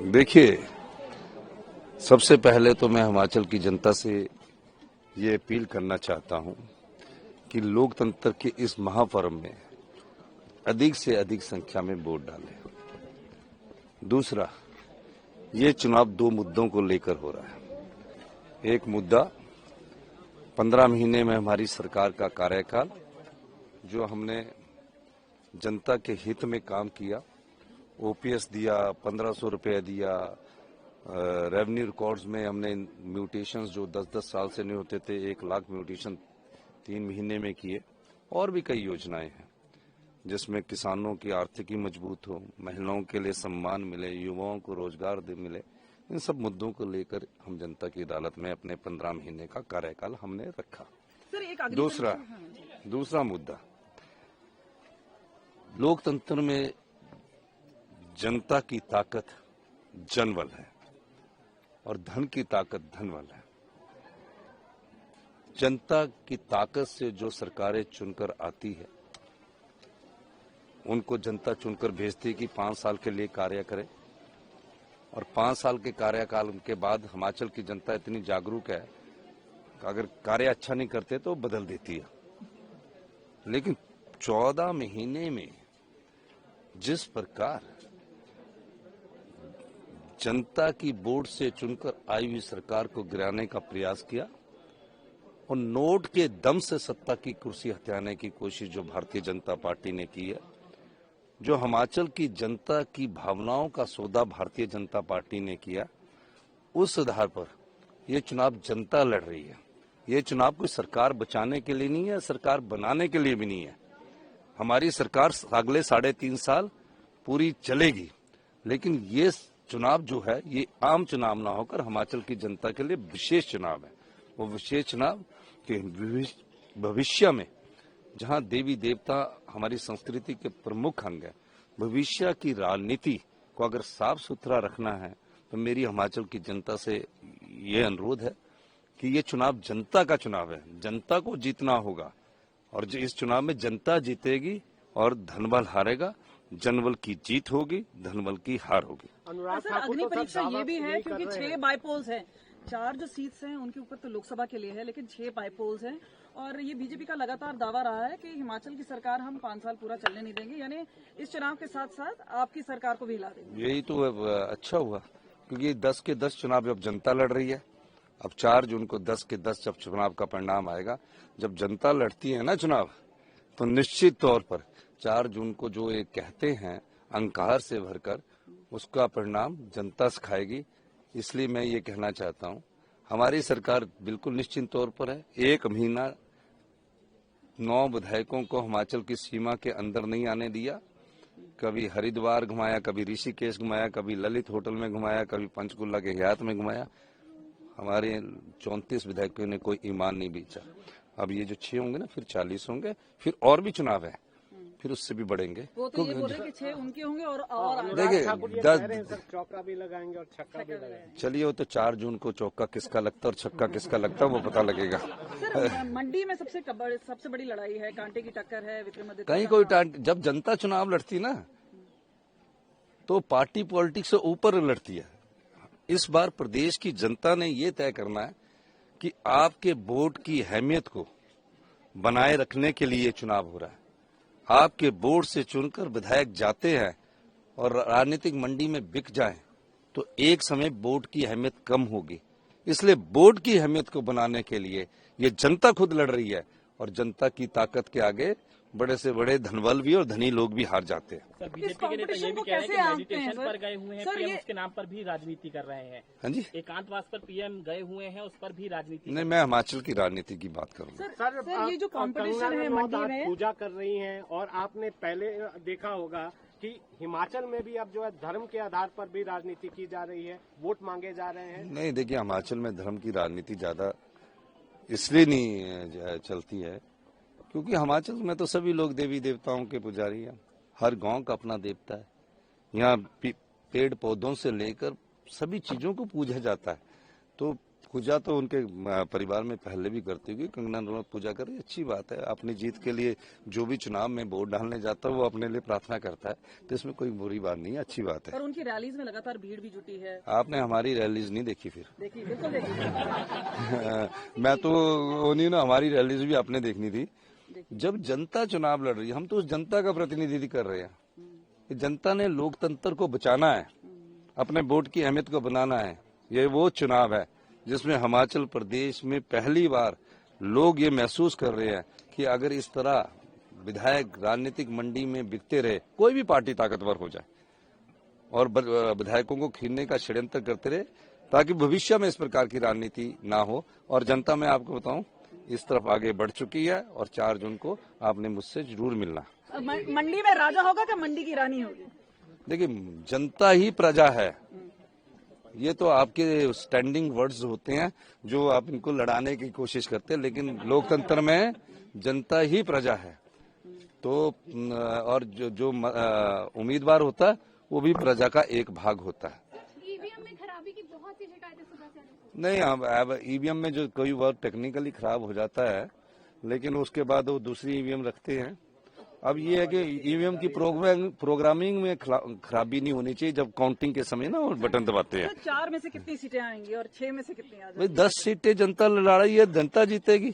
देखिए, सबसे पहले तो मैं हिमाचल की जनता से ये अपील करना चाहता हूं कि लोकतंत्र के इस महापर्व में अधिक से अधिक संख्या में वोट डालें। दूसरा, ये चुनाव दो मुद्दों को लेकर हो रहा है। एक मुद्दा 15 महीने में हमारी सरकार का कार्यकाल, जो हमने जनता के हित में काम किया, ओपीएस दिया, 1500 रुपये दिया, रेवेन्यू रिकॉर्ड्स में हमने म्यूटेशंस जो 10-10 साल से नहीं होते थे 1 लाख म्यूटेशन 3 महीने में किए, और भी कई योजनाएं हैं जिसमें किसानों की आर्थिकी मजबूत हो, महिलाओं के लिए सम्मान मिले, युवाओं को रोजगार मिले। इन सब मुद्दों को लेकर हम जनता की अदालत में अपने 15 महीने का कार्यकाल हमने रखा। दूसरा मुद्दा, लोकतंत्र में जनता की ताकत जनबल है और धन की ताकत धनबल है। जनता की ताकत से जो सरकारें चुनकर आती है, उनको जनता चुनकर भेजती है कि 5 साल के लिए कार्य करें, और 5 साल के कार्यकाल के बाद हिमाचल की जनता इतनी जागरूक है कि अगर कार्य अच्छा नहीं करते तो बदल देती है। लेकिन 14 महीने में जिस प्रकार जनता की वोट से चुनकर आई हुई सरकार को गिराने का प्रयास किया और नोट के दम से सत्ता की कुर्सी हथियाने की कोशिश जो भारतीय जनता पार्टी ने की है, जो हिमाचल की जनता की भावनाओं का सौदा भारतीय जनता पार्टी ने किया, उस आधार पर यह चुनाव जनता लड़ रही है। ये चुनाव कोई सरकार बचाने के लिए नहीं है, सरकार बनाने के लिए भी नहीं है। हमारी सरकार अगले 3.5 साल पूरी चलेगी, लेकिन ये चुनाव जो है ये आम चुनाव ना होकर हिमाचल की जनता के लिए विशेष चुनाव है। वो विशेष चुनाव के भविष्य में, जहां देवी देवता हमारी संस्कृति के प्रमुख अंग है, भविष्य की राजनीति को अगर साफ सुथरा रखना है तो मेरी हिमाचल की जनता से ये अनुरोध है कि ये चुनाव जनता का चुनाव है, जनता को जीतना होगा, और जो इस चुनाव में जनता जीतेगी और धनबल हारेगा। जनबल की जीत होगी, धनबल की हार होगी। सर, अग्नि परीक्षा ये भी है क्योंकि 6 बाईपोल्स हैं, 4 जो सीट्स हैं उनके ऊपर तो लोकसभा के लिए है, लेकिन 6 बाईपोल्स हैं, और ये बीजेपी का लगातार दावा रहा है कि हिमाचल की सरकार हम 5 साल पूरा चलने नहीं देंगे, यानी इस चुनाव के साथ साथ आपकी सरकार को भी हिला देंगे। यही तो अच्छा हुआ, क्योंकि 10 के 10 चुनाव अब जनता लड़ रही है। अब 4 जून को 10 के 10 जब चुनाव का परिणाम आएगा, जब जनता लड़ती है ना चुनाव, तो निश्चित तौर पर 4 जून को जो ये कहते हैं अंकार से भरकर, उसका परिणाम जनता सिखाएगी। इसलिए मैं ये कहना चाहता हूं, हमारी सरकार बिल्कुल निश्चित तौर पर है। 1 महीना 9 विधायकों को हिमाचल की सीमा के अंदर नहीं आने दिया। कभी हरिद्वार घुमाया, कभी ऋषिकेश घुमाया, कभी ललित होटल में घुमाया, कभी पंचकुला के हयात में घुमाया। हमारे 34 विधायकों ने कोई ईमान नहीं बेचा। अब ये जो 6 होंगे ना, फिर 40 होंगे, फिर और भी चुनाव है, फिर उससे भी बढ़ेंगे। वो तो ये बोल रहे हैं कि 6 उनके होंगे और देखिए 10 चौका भी लगाएंगे और छक्का भी लगाएंगे। चलिए, वो तो 4 जून को चौका किसका लगता है और छक्का किसका लगता है वो पता लगेगा। सर, मंडी में सबसे बड़ी लड़ाई है, कांटे की टक्कर है विक्रमादित्य। कहीं कोई जब जनता चुनाव लड़ती ना, तो पार्टी पॉलिटिक्स से ऊपर लड़ती है। इस बार प्रदेश की जनता ने ये तय करना है कि आपके वोट की अहमियत को बनाए रखने के लिए चुनाव हो रहा है। आपके वोट से चुनकर विधायक जाते हैं और राजनीतिक मंडी में बिक जाएं, तो एक समय वोट की अहमियत कम होगी। इसलिए वोट की अहमियत को बनाने के लिए ये जनता खुद लड़ रही है, और जनता की ताकत के आगे बड़े से बड़े धनबल भी और धनी लोग भी हार जाते हैं। सर, बीजेपी के नेता ये भी कह रहे हैं कि मेडिटेशन पर गए हुए हैं, पीएम उसके नाम पर भी राजनीति कर रहे हैं। हाँ जी, एकांतवास पर पीएम गए हुए हैं, उस पर भी राजनीति नहीं, मैं हिमाचल की राजनीति की बात करूंगा। सर, ये जो कॉम्पिटिशन है मंडी में, पूजा कर रही हैं, और आपने पहले देखा होगा कि हिमाचल में भी अब जो है धर्म के आधार पर भी राजनीति की जा रही है, वोट मांगे जा रहे हैं। नहीं, देखिए, हिमाचल में धर्म की राजनीति ज्यादा इसलिए नहीं चलती है क्योंकि हिमाचल में तो सभी लोग देवी देवताओं के पुजारी हैं। हर गांव का अपना देवता है। यहाँ पेड़ पौधों से लेकर सभी चीजों को पूजा जाता है। तो पूजा तो उनके परिवार में पहले भी करती होगी। कंगना रनौत पूजा कर रही है, अच्छी बात है। अपनी जीत के लिए जो भी चुनाव में वोट डालने जाता है वो अपने लिए प्रार्थना करता है, तो इसमें कोई बुरी बात नहीं है, अच्छी बात है। पर उनकी रैलीज में लगातार भीड़ भी जुटी है। आपने हमारी रैलीज नहीं देखी फिर? देखिए, बिल्कुल देखिए। मैं तो वो नहीं ना, हमारी रैलीज भी आपने देखनी थी। जब जनता चुनाव लड़ रही है, हम तो उस जनता का प्रतिनिधित्व कर रहे हैं। जनता ने लोकतंत्र को बचाना है, अपने वोट की अहमियत को बनाना है। ये वो चुनाव है जिसमें हिमाचल प्रदेश में पहली बार लोग ये महसूस कर रहे हैं कि अगर इस तरह विधायक राजनीतिक मंडी में बिकते रहे, कोई भी पार्टी ताकतवर हो जाए और विधायकों को खींचने का षड्यंत्र करते रहे, ताकि भविष्य में इस प्रकार की राजनीति ना हो। और जनता, मैं आपको बताऊं, इस तरफ आगे बढ़ चुकी है और 4 जून को आपने मुझसे जरूर मिलना। मंडी में राजा होगा क्या मंडी की रानी होगी? देखिए, जनता ही प्रजा है। ये तो आपके स्टैंडिंग वर्ड्स होते हैं जो आप इनको लड़ाने की कोशिश करते हैं, लेकिन लोकतंत्र में जनता ही प्रजा है। तो और जो उम्मीदवार होता है वो भी प्रजा का एक भाग होता है। ईवीएम में खराबी की बहुत सी शिकायतें सुबह से नहीं, अब ईवीएम में जो कोई बार टेक्निकली खराब हो जाता है, लेकिन उसके बाद वो दूसरी ईवीएम रखते हैं। अब ये है कि ईवीएम की प्रोग्रामिंग में खराबी नहीं होनी चाहिए जब काउंटिंग के समय ना वो बटन दबाते हैं। तो 4 में से कितनी सीटें आएंगी और 6 में से कितनी आ जाएंगी? भाई 10 सीटें जनता लड़ रही है, जनता जीतेगी।